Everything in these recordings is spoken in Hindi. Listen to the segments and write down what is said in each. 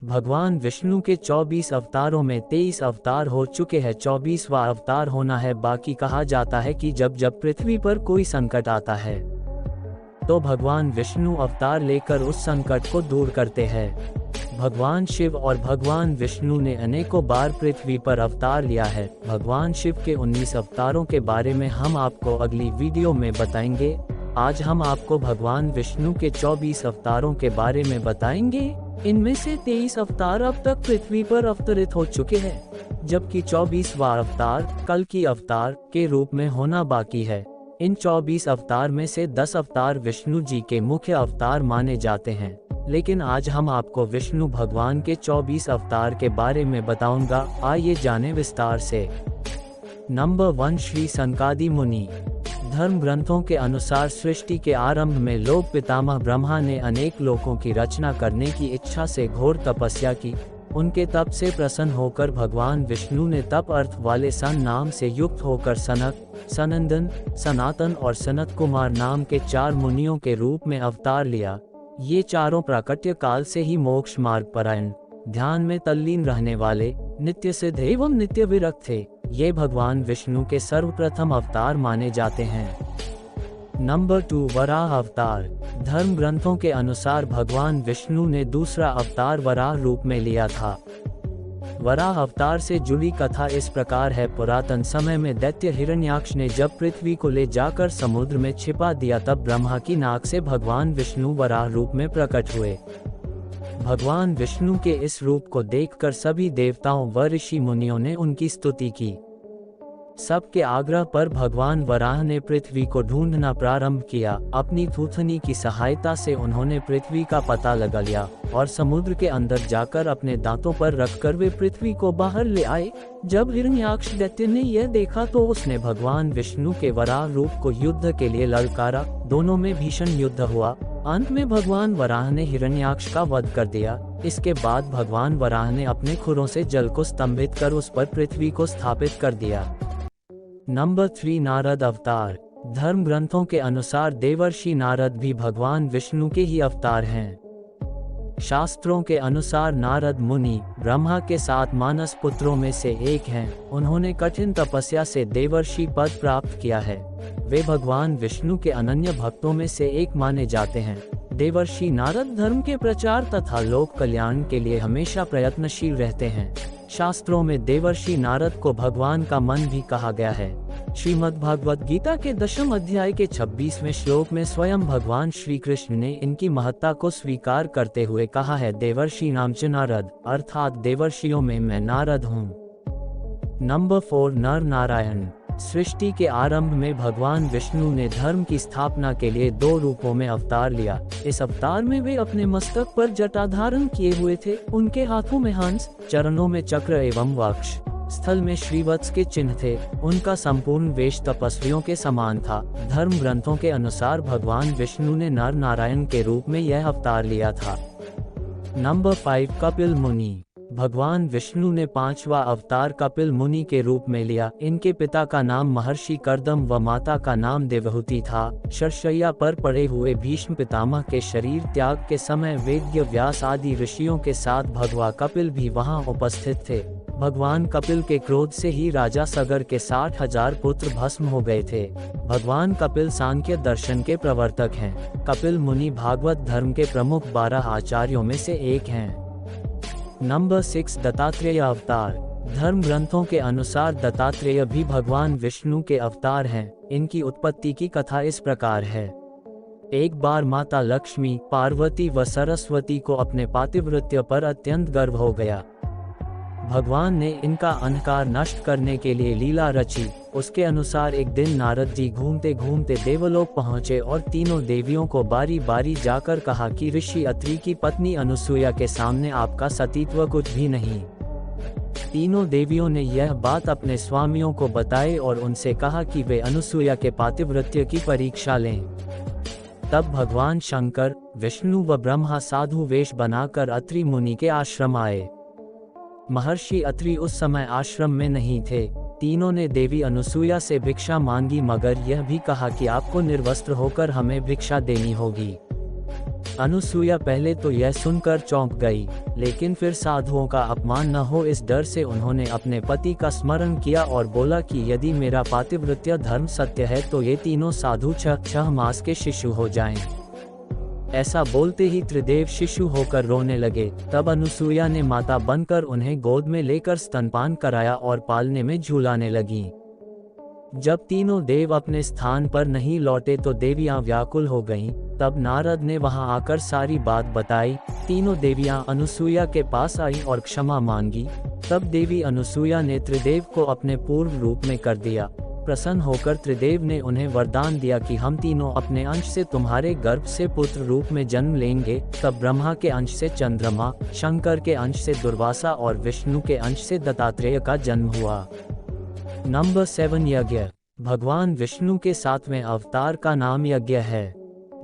भगवान विष्णु के 24 अवतारों में 23 अवतार हो चुके हैं, 24वां अवतार होना है बाकी। कहा जाता है कि जब जब पृथ्वी पर कोई संकट आता है तो भगवान विष्णु अवतार लेकर उस संकट को दूर करते हैं। भगवान शिव और भगवान विष्णु ने अनेकों बार पृथ्वी पर अवतार लिया है। भगवान शिव के 19 अवतारों के बारे में हम आपको अगली वीडियो में बताएंगे। आज हम आपको भगवान विष्णु के 24 अवतारों के बारे में बताएंगे। इनमें से 23 अवतार अब तक पृथ्वी पर अवतरित हो चुके हैं, जबकि 24वां अवतार कल्कि अवतार के रूप में होना बाकी है। इन 24 अवतार में से 10 अवतार विष्णु जी के मुख्य अवतार माने जाते हैं, लेकिन आज हम आपको विष्णु भगवान के 24 अवतार के बारे में बताऊंगा। आइए जाने विस्तार से। नंबर 1, श्री सनकादि मुनि। धर्म ग्रंथों के अनुसार सृष्टि के आरंभ में लोक पितामह ब्रह्मा ने अनेक लोकों की रचना करने की इच्छा से घोर तपस्या की। उनके तप से प्रसन्न होकर भगवान विष्णु ने तप अर्थ वाले सन नाम से युक्त होकर सनक, सनंदन, सनातन और सनत कुमार नाम के 4 मुनियों के रूप में अवतार लिया। ये चारों प्राकट्य काल से ही मोक्ष मार्ग परायण, ध्यान में तल्लीन रहने वाले, नित्य सिद्ध एवं नित्य विरक्त थे। ये भगवान विष्णु के सर्वप्रथम अवतार माने जाते हैं। नंबर 2, वराह अवतार। धर्म ग्रंथों के अनुसार भगवान विष्णु ने दूसरा अवतार वराह रूप में लिया था। वराह अवतार से जुड़ी कथा इस प्रकार है। पुरातन समय में दैत्य हिरण्याक्ष ने जब पृथ्वी को ले जाकर समुद्र में छिपा दिया, तब ब्रह्मा की नाक से भगवान विष्णु वराह रूप में प्रकट हुए। भगवान विष्णु के इस रूप को देखकर सभी देवताओं व ऋषि मुनियों ने उनकी स्तुति की। सबके आग्रह पर भगवान वराह ने पृथ्वी को ढूंढना प्रारंभ किया। अपनी थूथनी की सहायता से उन्होंने पृथ्वी का पता लगा लिया और समुद्र के अंदर जाकर अपने दांतों पर रखकर वे पृथ्वी को बाहर ले आए। जब हिरण्याक्ष दैत्य ने यह देखा तो उसने भगवान विष्णु के वराह रूप को युद्ध के लिए ललकारा। दोनों में भीषण युद्ध हुआ। अंत में भगवान वराह ने हिरण्याक्ष का वध कर दिया। इसके बाद भगवान वराह ने अपने खुरों से जल को स्तंभित कर उस पर पृथ्वी को स्थापित कर दिया। नंबर 3, नारद अवतार। धर्म ग्रंथों के अनुसार देवर्षि नारद भी भगवान विष्णु के ही अवतार हैं। शास्त्रों के अनुसार नारद मुनि ब्रह्मा के 7 मानस पुत्रों में से एक हैं। उन्होंने कठिन तपस्या से देवर्षि पद प्राप्त किया है। वे भगवान विष्णु के अनन्य भक्तों में से एक माने जाते हैं। देवर्षि नारद धर्म के प्रचार तथा लोक कल्याण के लिए हमेशा प्रयत्नशील रहते हैं। शास्त्रों में देवर्षि नारद को भगवान का मन भी कहा गया है। श्रीमद् भागवत गीता के 10वें अध्याय के 26वें श्लोक में स्वयं भगवान श्री कृष्ण ने इनकी महत्ता को स्वीकार करते हुए कहा है, देवर्षि नाम च नारद, अर्थात देवर्षियों में मैं नारद हूँ। नंबर 4, नर नारायण। सृष्टि के आरंभ में भगवान विष्णु ने धर्म की स्थापना के लिए 2 रूपों में अवतार लिया। इस अवतार में वे अपने मस्तक पर जटा धारण किए हुए थे। उनके हाथों में हंस, चरणों में चक्र एवं वक्ष स्थल में श्रीवत्स के चिन्ह थे। उनका संपूर्ण वेश तपस्वियों के समान था। धर्म ग्रंथों के अनुसार भगवान विष्णु ने नर नारायण के रूप में यह अवतार लिया था। नंबर 5, कपिल मुनि। भगवान विष्णु ने 5वां अवतार कपिल मुनि के रूप में लिया। इनके पिता का नाम महर्षि कर्दम व माता का नाम देवहूति था। शरशय्या पर पड़े हुए भीष्म पितामह के शरीर त्याग के समय वेद्य व्यास आदि ऋषियों के साथ भगवान कपिल भी वहां उपस्थित थे। भगवान कपिल के क्रोध से ही राजा सगर के 60,000 पुत्र भस्म हो गए थे। भगवान कपिल सांख्य दर्शन के प्रवर्तक हैं। कपिल मुनि भागवत धर्म के प्रमुख 12 आचार्यों में से एक हैं। नंबर 6, दत्तात्रेय अवतार। धर्म ग्रंथों के अनुसार दत्तात्रेय भी भगवान विष्णु के अवतार हैं। इनकी उत्पत्ति की कथा इस प्रकार है। एक बार माता लक्ष्मी, पार्वती व सरस्वती को अपने पातिव्रत्य पर अत्यंत गर्व हो गया। भगवान ने इनका अंधकार नष्ट करने के लिए लीला रची। उसके अनुसार एक दिन नारद जी घूमते घूमते देवलोक पहुँचे और तीनों देवियों को बारी बारी जाकर कहा कि ऋषि अत्रि की पत्नी अनुसुईया के सामने आपका सतीत्व कुछ भी नहीं। तीनों देवियों ने यह बात अपने स्वामियों को बताई और उनसे कहा कि वे अनुसुईया के पातिव्रत्य की परीक्षा लें। तब भगवान शंकर, विष्णु व ब्रह्मा साधु वेश बनाकर अत्रि मुनि के आश्रम आए। महर्षि अत्रि उस समय आश्रम में नहीं थे। तीनों ने देवी अनुसुईया से भिक्षा मांगी, मगर यह भी कहा कि आपको निर्वस्त्र होकर हमें भिक्षा देनी होगी। अनुसूया पहले तो यह सुनकर चौंक गई, लेकिन फिर साधुओं का अपमान न हो इस डर से उन्होंने अपने पति का स्मरण किया और बोला कि यदि मेरा पातिव्रत्य धर्म सत्य है तो ये तीनों साधु 6 मास के शिशु हो जाएं। ऐसा बोलते ही त्रिदेव शिशु होकर रोने लगे। तब अनुसूया ने माता बनकर उन्हें गोद में लेकर स्तनपान कराया और पालने में झूलाने लगीं। जब तीनों देव अपने स्थान पर नहीं लौटे तो देवियां व्याकुल हो गईं। तब नारद ने वहां आकर सारी बात बताई। तीनों देवियां अनुसूया के पास आई और क्षमा मांगी। तब देवी अनुसूया ने त्रिदेव को अपने पूर्व रूप में कर दिया। प्रसन्न होकर त्रिदेव ने उन्हें वरदान दिया कि हम तीनों अपने अंश से तुम्हारे गर्भ से पुत्र रूप में जन्म लेंगे। तब ब्रह्मा के अंश से चंद्रमा, शंकर के अंश से दुर्वासा और विष्णु के अंश से दत्तात्रेय का जन्म हुआ। नंबर 7 यज्ञ। भगवान विष्णु के 7वें अवतार का नाम यज्ञ है।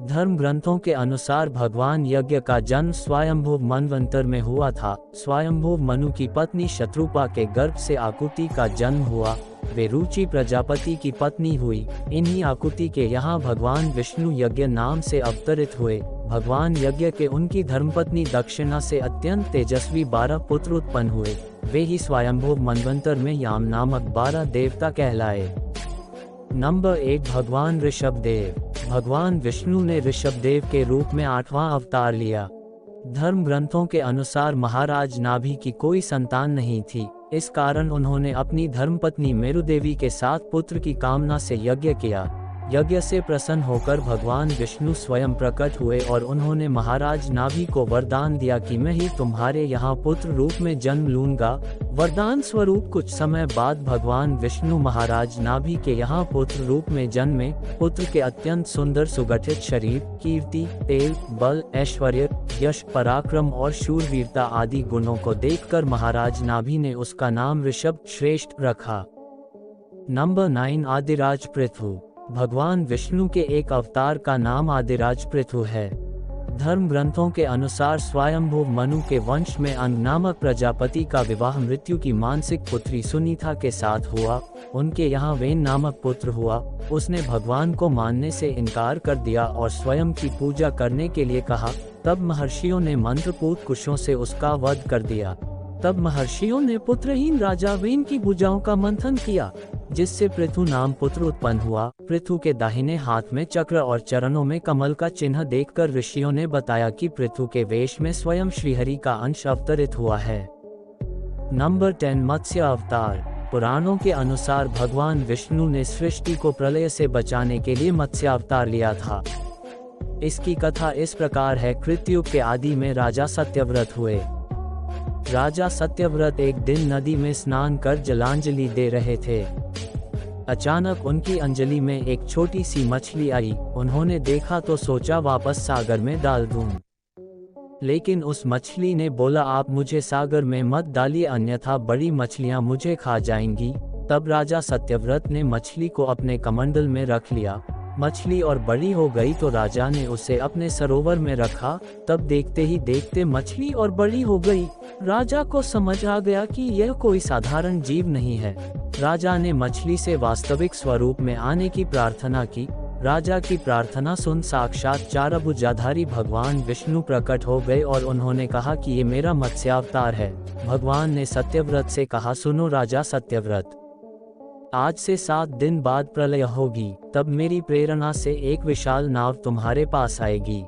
धर्म ग्रंथों के अनुसार भगवान यज्ञ का जन्म स्वयंभुव मनवंतर में हुआ था। स्वयंभुव मनु की पत्नी शत्रुपा के गर्भ से आकुति का जन्म हुआ। वे रुचि प्रजापति की पत्नी हुई। इन्हीं आकुति के यहाँ भगवान विष्णु यज्ञ नाम से अवतरित हुए। भगवान यज्ञ के उनकी धर्मपत्नी दक्षिणा से अत्यंत तेजस्वी 12 पुत्र उत्पन्न हुए। वे ही स्वयंभुव मनवंतर में याम नामक 12 देवता कहलाए। नंबर 8 भगवान ऋषभदेव। भगवान विष्णु ने ऋषभदेव के रूप में 8वां अवतार लिया। धर्म ग्रंथों के अनुसार महाराज नाभि की कोई संतान नहीं थी। इस कारण उन्होंने अपनी धर्मपत्नी मेरुदेवी के साथ पुत्र की कामना से यज्ञ किया। यज्ञ से प्रसन्न होकर भगवान विष्णु स्वयं प्रकट हुए और उन्होंने महाराज नाभि को वरदान दिया कि मैं ही तुम्हारे यहाँ पुत्र रूप में जन्म लूंगा। वरदान स्वरूप कुछ समय बाद भगवान विष्णु महाराज नाभि के यहाँ पुत्र रूप में जन्मे। पुत्र के अत्यंत सुंदर सुगठित शरीर, कीर्ति, तेज, बल, ऐश्वर्य, यश, पराक्रम और शूरवीरता आदि गुणों को देखकर महाराज नाभि ने उसका नाम ऋषभ श्रेष्ठ रखा। नंबर 9 आदिराज पृथु। भगवान विष्णु के एक अवतार का नाम आदिराज पृथु है। धर्म ग्रंथों के अनुसार स्वयंभुव मनु के वंश में अंग नामक प्रजापति का विवाह मृत्यु की मानसिक पुत्री सुनीता के साथ हुआ। उनके यहाँ वेन नामक पुत्र हुआ। उसने भगवान को मानने से इनकार कर दिया और स्वयं की पूजा करने के लिए कहा। तब महर्षियों ने मंत्रपूत कुशों से उसका वध कर दिया। तब महर्षियों ने पुत्रहीन राजा वेन की भुजाओं का मंथन किया, जिससे पृथु नाम पुत्र उत्पन्न हुआ। पृथु के दाहिने हाथ में चक्र और चरणों में कमल का चिन्ह देखकर ऋषियों ने बताया कि पृथु के वेश में स्वयं श्रीहरि का अंश अवतरित हुआ है। नंबर 10 मत्स्य अवतार। पुराणों के अनुसार भगवान विष्णु ने सृष्टि को प्रलय से बचाने के लिए मत्स्य अवतार लिया था। इसकी कथा इस प्रकार है। कृतयुग के आदि में राजा सत्यव्रत हुए। राजा सत्यव्रत एक दिन नदी में स्नान कर जलांजलि दे रहे थे। अचानक उनकी अंजलि में एक छोटी सी मछली आई। उन्होंने देखा तो सोचा वापस सागर में डाल दूं। लेकिन उस मछली ने बोला, आप मुझे सागर में मत डालिए, अन्यथा बड़ी मछलियां मुझे खा जाएंगी। तब राजा सत्यव्रत ने मछली को अपने कमंडल में रख लिया। मछली और बड़ी हो गई तो राजा ने उसे अपने सरोवर में रखा। तब देखते ही देखते मछली और बड़ी हो गई। राजा को समझ आ गया कि यह कोई साधारण जीव नहीं है। राजा ने मछली से वास्तविक स्वरूप में आने की प्रार्थना की। राजा की प्रार्थना सुन साक्षात 4 भुजाधारी भगवान विष्णु प्रकट हो गए और उन्होंने कहा कि ये मेरा मत्स्यावतार है। भगवान ने सत्यव्रत से कहा, सुनो राजा सत्यव्रत, आज से 7 दिन बाद प्रलय होगी। तब मेरी प्रेरणा से एक विशाल नाव तुम्हारे पास आएगी।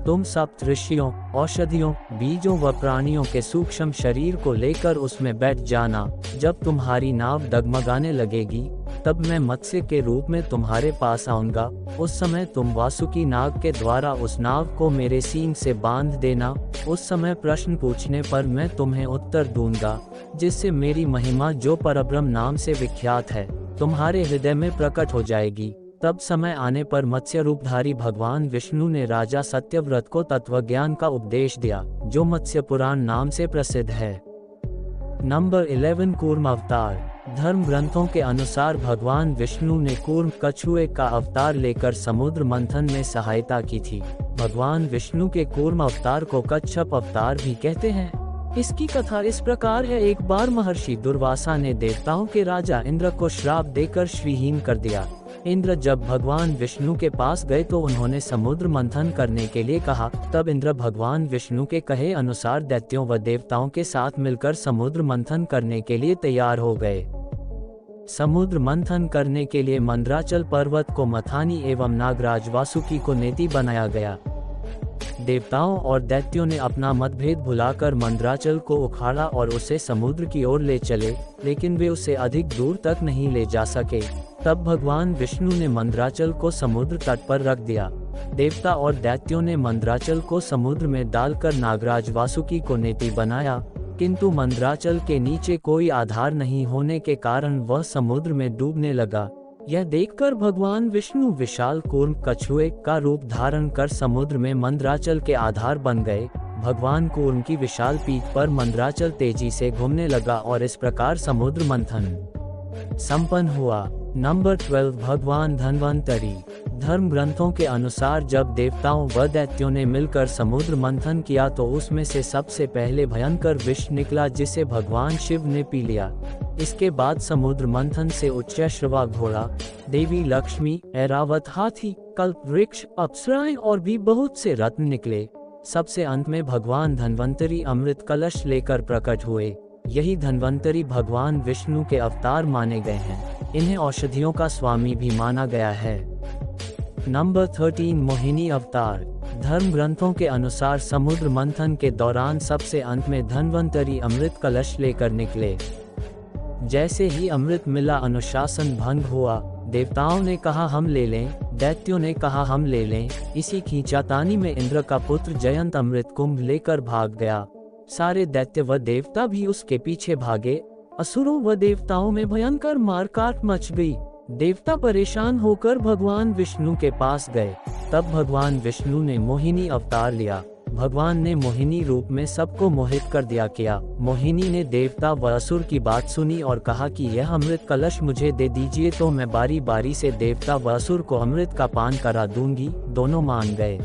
तुम सप्त ऋषियों, औषधियों, बीजों व प्राणियों के सूक्ष्म शरीर को लेकर उसमें बैठ जाना। जब तुम्हारी नाव डगमगाने लगेगी तब मैं मत्स्य के रूप में तुम्हारे पास आऊंगा। उस समय तुम वासुकी नाग के द्वारा उस नाव को मेरे सींग से बांध देना। उस समय प्रश्न पूछने पर मैं तुम्हें उत्तर दूंगा, जिससे मेरी महिमा जो परब्रह्म नाम से विख्यात है तुम्हारे हृदय में प्रकट हो जाएगी। तब समय आने पर मत्स्य रूपधारी भगवान विष्णु ने राजा सत्यव्रत को तत्वज्ञान का उपदेश दिया, जो मत्स्य पुराण नाम से प्रसिद्ध है। नंबर 11 कूर्म अवतार। धर्म ग्रंथों के अनुसार भगवान विष्णु ने कूर्म कछुए का अवतार लेकर समुद्र मंथन में सहायता की थी। भगवान विष्णु के कूर्म अवतार को कच्छप अवतार भी कहते हैं। इसकी कथा इस प्रकार है। एक बार महर्षि दुर्वासा ने देवताओं के राजा इंद्र को श्राप देकर श्रीहीन कर दिया। इंद्र जब भगवान विष्णु के पास गए तो उन्होंने समुद्र मंथन करने के लिए कहा। तब इंद्र भगवान विष्णु के कहे अनुसार दैत्यों व देवताओं के साथ मिलकर समुद्र मंथन करने के लिए तैयार हो गए। समुद्र मंथन करने के लिए मंदराचल पर्वत को मथानी एवं नागराज वासुकी को नेति बनाया गया। देवताओं और दैत्यों ने अपना मतभेद भुलाकर मंदराचल को उखाड़ा और उसे समुद्र की ओर ले चले, लेकिन वे उसे अधिक दूर तक नहीं ले जा सके। तब भगवान विष्णु ने मंदराचल को समुद्र तट पर रख दिया। देवता और दैत्यों ने मंदराचल को समुद्र में डालकर नागराज वासुकी को नेति बनाया, किंतु मंदराचल के नीचे कोई आधार नहीं होने के कारण वह समुद्र में डूबने लगा। यह देखकर भगवान विष्णु विशाल कूर्म कछुए का रूप धारण कर समुद्र में मंदराचल के आधार बन गए। भगवान कूर्म की विशाल पीठ पर मंदराचल तेजी से घूमने लगा और इस प्रकार समुद्र मंथन संपन्न हुआ। नंबर 12 भगवान धन्वंतरी। धर्म ग्रंथों के अनुसार जब देवताओं व दैत्यों ने मिलकर समुद्र मंथन किया तो उसमें से सबसे पहले भयंकर विष निकला जिसे भगवान शिव ने पी लिया। इसके बाद समुद्र मंथन से उच्चैश्रवा घोड़ा, देवी लक्ष्मी, ऐरावत हाथी, कल्प वृक्ष, अप्सराएं और भी बहुत से रत्न निकले। सबसे अंत में भगवान धन्वंतरी अमृत कलश लेकर प्रकट हुए। यही धन्वंतरी भगवान विष्णु के अवतार माने गए हैं। इन्हें औषधियों का स्वामी भी माना गया है। नंबर 13 मोहिनी अवतार। धर्म ग्रंथों के अनुसार समुद्र मंथन के दौरान सबसे अंत में धन्वंतरी अमृत कलश लेकर निकले। जैसे ही अमृत मिला अनुशासन भंग हुआ। देवताओं ने कहा हम ले लें, दैत्यों ने कहा हम ले लें। इसी खींचातानी में इंद्र का पुत्र जयंत अमृत कुंभ लेकर भाग गया। सारे दैत्य व देवता भी उसके पीछे भागे। असुरों व देवताओं में भयंकर मारकाट मच गई। देवता परेशान होकर भगवान विष्णु के पास गए। तब भगवान विष्णु ने मोहिनी अवतार लिया। भगवान ने मोहिनी रूप में सबको मोहित कर दिया किया। मोहिनी ने देवता व असुर की बात सुनी और कहा कि यह अमृत कलश मुझे दे दीजिए तो मैं बारी बारी से देवता व असुर को अमृत का पान करा दूंगी। दोनों मान गए।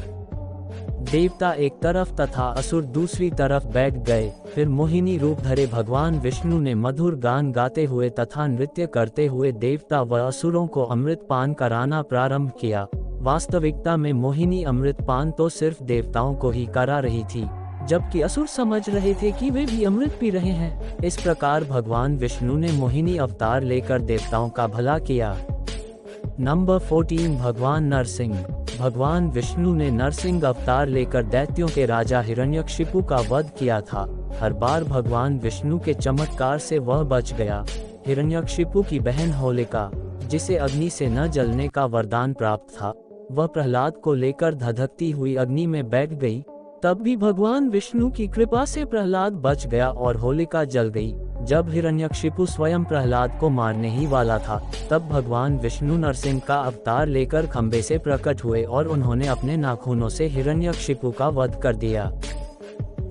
देवता एक तरफ तथा असुर दूसरी तरफ बैठ गए। फिर मोहिनी रूप धरे भगवान विष्णु ने मधुर गान गाते हुए तथा नृत्य करते हुए देवता व असुरों को अमृत पान कराना प्रारंभ किया। वास्तविकता में मोहिनी अमृत पान तो सिर्फ देवताओं को ही करा रही थी, जबकि असुर समझ रहे थे कि वे भी अमृत पी रहे हैं। इस प्रकार भगवान विष्णु ने मोहिनी अवतार लेकर देवताओं का भला किया। नंबर 14 भगवान नरसिंह। भगवान विष्णु ने नरसिंह अवतार लेकर दैत्यों के राजा हिरण्यकशिपु का वध किया था। हर बार भगवान विष्णु के चमत्कार से वह बच गया। हिरण्यकशिपु की बहन होलिका, जिसे अग्नि से न जलने का वरदान प्राप्त था, वह प्रहलाद को लेकर धधकती हुई अग्नि में बैठ गई। तब भी भगवान विष्णु की कृपा से प्रहलाद बच गया और होलिका जल गई। जब हिरण्यकशिपु स्वयं प्रहलाद को मारने ही वाला था, तब भगवान विष्णु नरसिंह का अवतार लेकर खंबे से प्रकट हुए और उन्होंने अपने नाखूनों से हिरण्यकशिपु का वध कर दिया।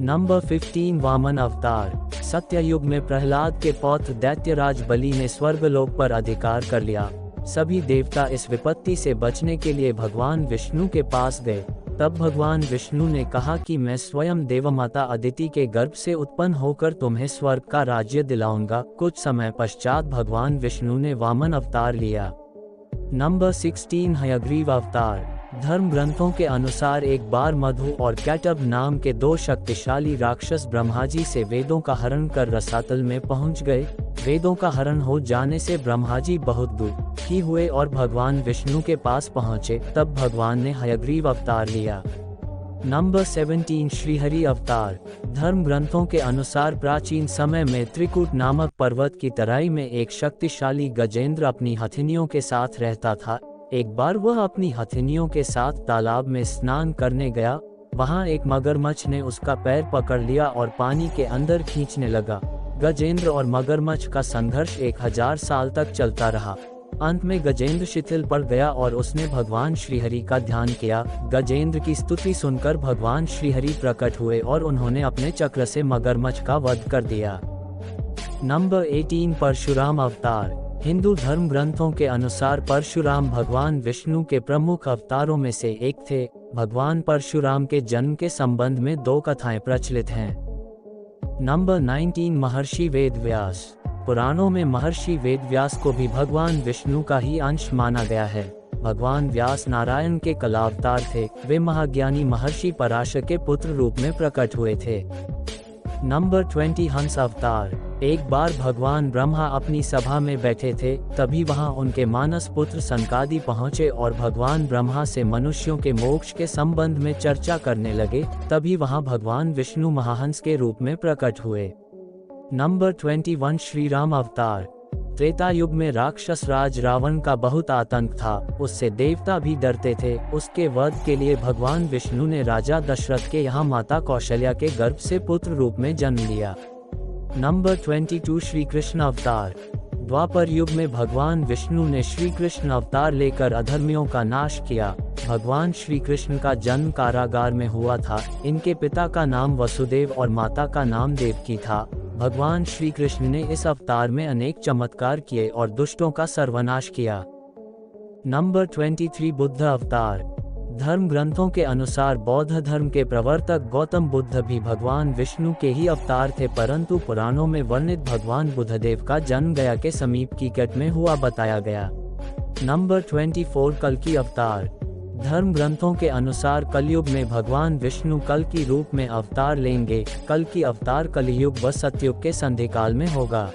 नंबर 15 वामन अवतार। सत्ययुग में प्रहलाद के पौत्र दैत्यराज बलि ने स्वर्गलोक पर अधिकार कर लिया। सभी देवता इस विपत्ति से बचने के लिए भगवान विष्णु के पास गए। तब भगवान विष्णु ने कहा कि मैं स्वयं देवमाता अदिति के गर्भ से उत्पन्न होकर तुम्हें स्वर्ग का राज्य दिलाऊंगा। कुछ समय पश्चात भगवान विष्णु ने वामन अवतार लिया। नंबर 16 हयग्रीव अवतार। धर्म ग्रंथों के अनुसार एक बार मधु और कैटब नाम के दो शक्तिशाली राक्षस ब्रह्मा जी से वेदों का हरण कर रसातल में पहुंच गए। वेदों का हरण हो जाने से ब्रह्मा जी बहुत दुखी हुए और भगवान विष्णु के पास पहुंचे। तब भगवान ने हयग्रीव अवतार लिया। नंबर 17 श्रीहरि अवतार। धर्म ग्रंथों के अनुसार प्राचीन समय में त्रिकूट नामक पर्वत की तराई में एक शक्तिशाली गजेंद्र अपनी हथिनियों के साथ रहता था। एक बार वह अपनी हथिनियों के साथ तालाब में स्नान करने गया। वहां एक मगरमच्छ ने उसका पैर पकड़ लिया और पानी के अंदर खींचने लगा। गजेंद्र और मगरमच्छ का संघर्ष 1000 साल तक चलता रहा। अंत में गजेंद्र शिथिल पड़ गया और उसने भगवान श्रीहरि का ध्यान किया। गजेंद्र की स्तुति सुनकर भगवान श्रीहरि प्रकट हुए और उन्होंने अपने चक्र से मगरमच्छ का वध कर दिया। नंबर 18 परशुराम अवतार। हिंदू धर्म ग्रंथों के अनुसार परशुराम भगवान विष्णु के प्रमुख अवतारों में से एक थे। भगवान परशुराम के जन्म के संबंध में दो कथाएं प्रचलित हैं। नंबर 19 महर्षि वेद व्यास। पुराणों में महर्षि वेदव्यास को भी भगवान विष्णु का ही अंश माना गया है। भगवान व्यास नारायण के कलावतार थे। वे महाज्ञानी महर्षि पराशर के पुत्र रूप में प्रकट हुए थे। नंबर 20 हंस अवतार। एक बार भगवान ब्रह्मा अपनी सभा में बैठे थे, तभी वहां उनके मानस पुत्र सनकादि पहुंचे और भगवान ब्रह्मा से मनुष्यों के मोक्ष के संबंध में चर्चा करने लगे। तभी वहां भगवान विष्णु महाहंस के रूप में प्रकट हुए। नंबर 21 श्री राम अवतार। त्रेता युग में राक्षस राज रावण का बहुत आतंक था, उससे देवता भी डरते थे। उसके वध के लिए भगवान विष्णु ने राजा दशरथ के यहाँ माता कौशल्या के गर्भ से पुत्र रूप में जन्म लिया। नंबर 22 श्री कृष्ण अवतार। द्वापर युग में भगवान विष्णु ने श्री कृष्ण अवतार लेकर अधर्मियों का नाश किया। भगवान श्री कृष्ण का जन्म कारागार में हुआ था। इनके पिता का नाम वसुदेव और माता का नाम देवकी था। भगवान श्री कृष्ण ने इस अवतार में अनेक चमत्कार किए और दुष्टों का सर्वनाश किया। नंबर 23 बुद्ध अवतार। धर्म ग्रंथों के अनुसार बौद्ध धर्म के प्रवर्तक गौतम बुद्ध भी भगवान विष्णु के ही अवतार थे, परंतु पुराणों में वर्णित भगवान बुद्धदेव का जन्म गया के समीप कीकट में हुआ बताया गया। नंबर 24 कल्कि अवतार। धर्म ग्रंथों के अनुसार कलयुग में भगवान विष्णु कल की रूप में अवतार लेंगे। कल की अवतार कलयुग व सतयुग के संधिकाल में होगा।